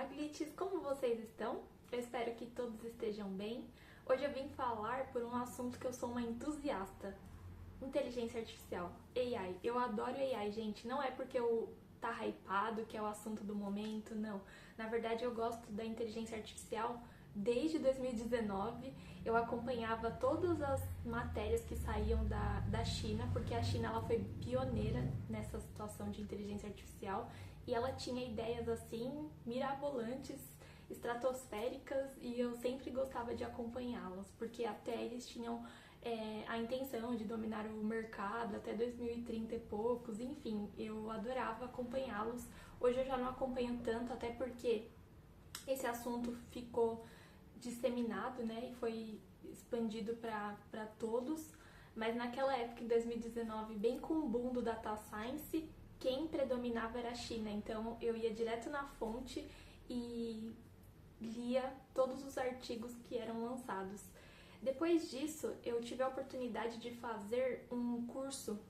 Olá, glitches! Como vocês estão? Eu espero que todos estejam bem. Hoje eu vim falar por um assunto que eu sou uma entusiasta. Inteligência Artificial, AI. Eu adoro AI, gente. Não é porque tá hypado, que é o assunto do momento, não. Na verdade, eu gosto da inteligência artificial desde 2019. Eu acompanhava todas as matérias que saíam da China, porque a China ela foi pioneira nessa situação de inteligência artificial e ela tinha ideias assim mirabolantes, estratosféricas, e eu sempre gostava de acompanhá-las, porque até eles tinham a intenção de dominar o mercado até 2030 e poucos, enfim, eu adorava acompanhá-los. Hoje eu já não acompanho tanto, até porque esse assunto ficou disseminado, né, e foi expandido para todos, mas naquela época, em 2019, bem com o boom do data science, quem predominava era a China, então eu ia direto na fonte e lia todos os artigos que eram lançados. Depois disso, eu tive a oportunidade de fazer um curso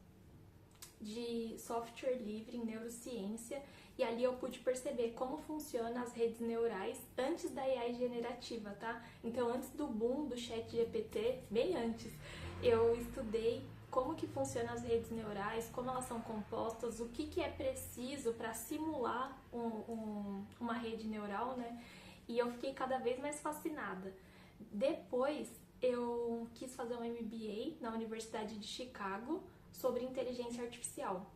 de software livre em neurociência, e ali eu pude perceber como funcionam as redes neurais antes da AI generativa, tá? Então, antes do boom do ChatGPT, bem antes, eu estudei como que funcionam as redes neurais, como elas são compostas, o que é preciso para simular uma rede neural, né? E eu fiquei cada vez mais fascinada. Depois, eu quis fazer um MBA na Universidade de Chicago sobre inteligência artificial.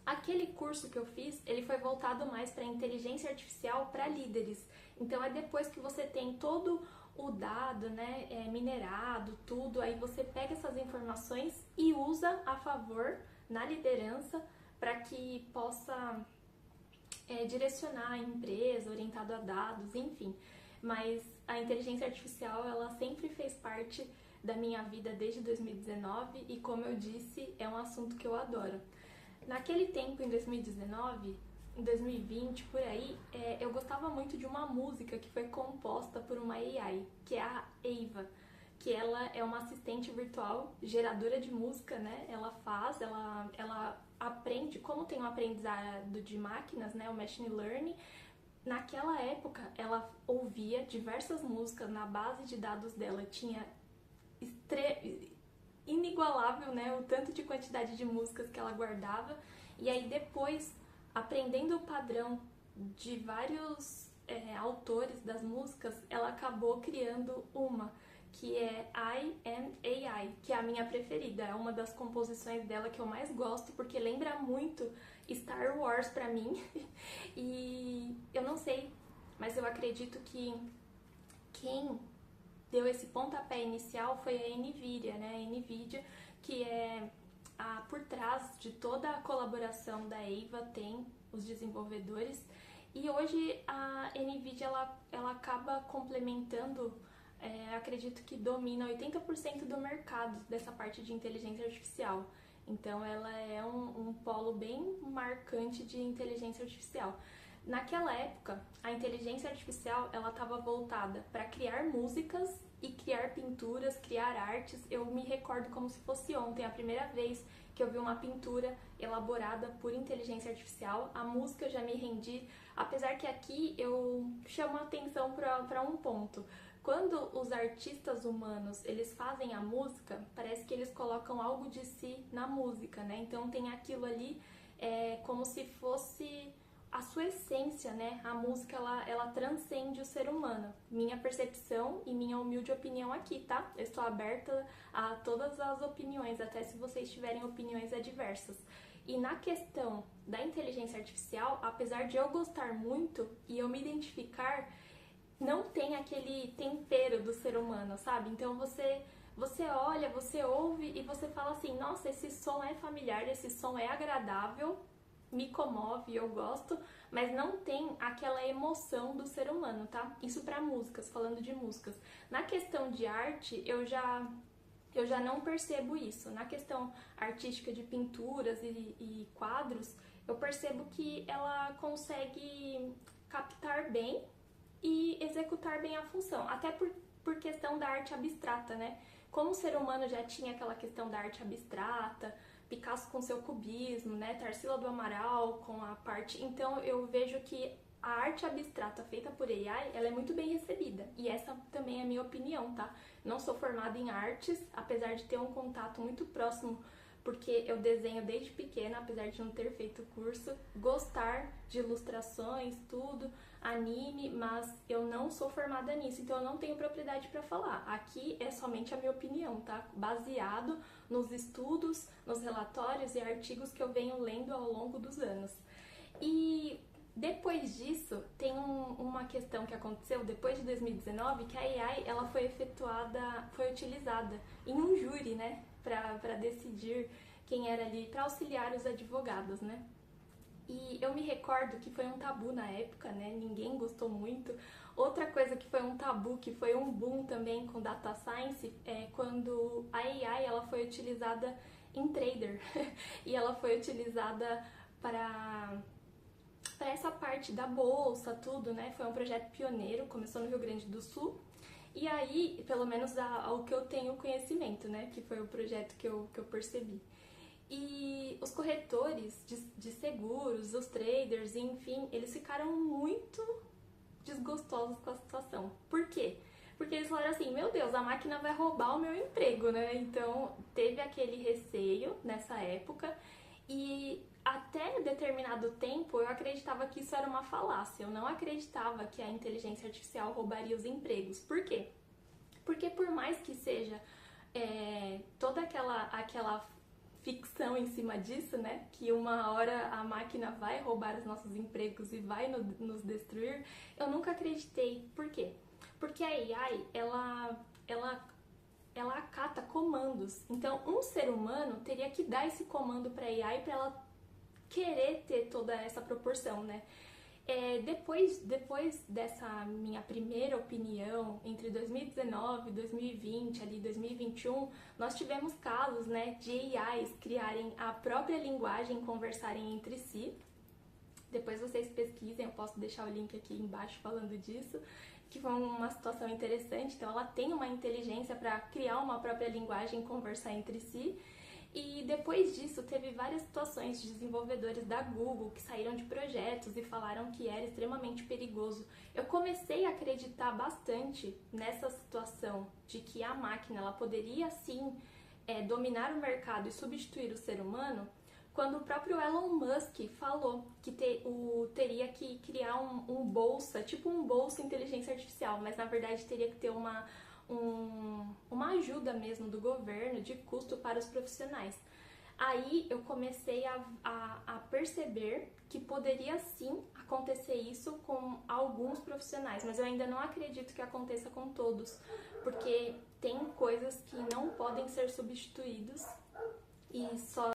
Aquele curso que eu fiz, ele foi voltado mais para inteligência artificial para líderes. Então é depois que você tem todo o dado, né, minerado, tudo, aí você pega essas informações e usa a favor na liderança para que possa direcionar a empresa, orientado a dados, enfim. Mas a inteligência artificial, ela sempre fez parte da minha vida desde 2019 e, como eu disse, é um assunto que eu adoro. Naquele tempo, em 2019, em 2020, por aí, eu gostava muito de uma música que foi composta por uma AI, que é a Eva, que ela é uma assistente virtual geradora de música, né? Ela aprende, como tem um aprendizado de máquinas, né? O machine learning. Naquela época, ela ouvia diversas músicas na base de dados dela, tinha inigualável, né, o tanto de quantidade de músicas que ela guardava, e aí depois, aprendendo o padrão de vários autores das músicas, ela acabou criando uma, que é I Am AI, que é a minha preferida, é uma das composições dela que eu mais gosto, porque lembra muito Star Wars pra mim, e eu não sei, mas eu acredito que quem deu esse pontapé inicial foi a NVIDIA, né? A NVIDIA, que é por trás de toda a colaboração da Eva, tem os desenvolvedores, e hoje a NVIDIA ela acaba complementando, acredito que domina 80% do mercado dessa parte de inteligência artificial. Então ela é um polo bem marcante de inteligência artificial. Naquela época, a inteligência artificial ela estava voltada para criar músicas e criar pinturas, criar artes. Eu me recordo como se fosse ontem, a primeira vez que eu vi uma pintura elaborada por inteligência artificial. A música eu já me rendi, apesar que aqui eu chamo a atenção para um ponto. Quando os artistas humanos eles fazem a música, parece que eles colocam algo de si na música, né? Então tem aquilo ali como se fosse a sua essência, né? A música, ela transcende o ser humano. Minha percepção e minha humilde opinião aqui, tá? Eu estou aberta a todas as opiniões, até se vocês tiverem opiniões adversas. E na questão da inteligência artificial, apesar de eu gostar muito e eu me identificar, não tem aquele tempero do ser humano, sabe? Então você olha, você ouve e você fala assim, nossa, esse som é familiar, esse som é agradável, me comove, eu gosto, mas não tem aquela emoção do ser humano, tá? Isso para músicas, falando de músicas. Na questão de arte, eu já não percebo isso. Na questão artística de pinturas e quadros, eu percebo que ela consegue captar bem e executar bem a função, até por questão da arte abstrata, né? Como o ser humano já tinha aquela questão da arte abstrata, Picasso com seu cubismo, né? Tarsila do Amaral com a parte... Então eu vejo que a arte abstrata feita por AI, ela é muito bem recebida. E essa também é a minha opinião, tá? Não sou formada em artes, apesar de ter um contato muito próximo, porque eu desenho desde pequena, apesar de não ter feito curso, gostar de ilustrações, tudo, anime, mas eu não sou formada nisso, então eu não tenho propriedade para falar. Aqui é somente a minha opinião, tá? Baseado nos estudos, nos relatórios e artigos que eu venho lendo ao longo dos anos. E depois disso, tem uma questão que aconteceu depois de 2019, que a AI ela foi utilizada em um júri, né, para decidir quem era ali, para auxiliar os advogados, né. E eu me recordo que foi um tabu na época, né, ninguém gostou muito. Outra coisa que foi um tabu, que foi um boom também com data science, é quando a AI ela foi utilizada em trader e ela foi utilizada para essa parte da bolsa, tudo, né? Foi um projeto pioneiro, começou no Rio Grande do Sul. E aí, pelo menos ao que eu tenho conhecimento, né? Que foi o projeto que eu percebi. E os corretores de seguros, os traders, enfim, eles ficaram muito desgostosos com a situação. Por quê? Porque eles falaram assim, meu Deus, a máquina vai roubar o meu emprego, né? Então, teve aquele receio nessa época. E até determinado tempo eu acreditava que isso era uma falácia. Eu não acreditava que a inteligência artificial roubaria os empregos. Por quê? Porque por mais que seja toda aquela ficção em cima disso, né? Que uma hora a máquina vai roubar os nossos empregos e vai nos destruir, eu nunca acreditei. Por quê? Porque a AI, ela acata comandos. Então, um ser humano teria que dar esse comando para a AI para ela querer ter toda essa proporção, né? Depois dessa minha primeira opinião, entre 2019 e 2020, ali 2021, nós tivemos casos, né, de AIs criarem a própria linguagem e conversarem entre si. Depois vocês pesquisem, eu posso deixar o link aqui embaixo falando disso, que foi uma situação interessante. Então ela tem uma inteligência para criar uma própria linguagem e conversar entre si. E depois disso teve várias situações de desenvolvedores da Google que saíram de projetos e falaram que era extremamente perigoso. Eu comecei a acreditar bastante nessa situação de que a máquina ela poderia sim dominar o mercado e substituir o ser humano, quando o próprio Elon Musk falou que teria que criar um bolsa, tipo um bolsa inteligência artificial, mas na verdade teria que ter uma ajuda mesmo do governo de custo para os profissionais. Aí eu comecei a perceber que poderia sim acontecer isso com alguns profissionais, mas eu ainda não acredito que aconteça com todos, porque tem coisas que não podem ser substituídas e só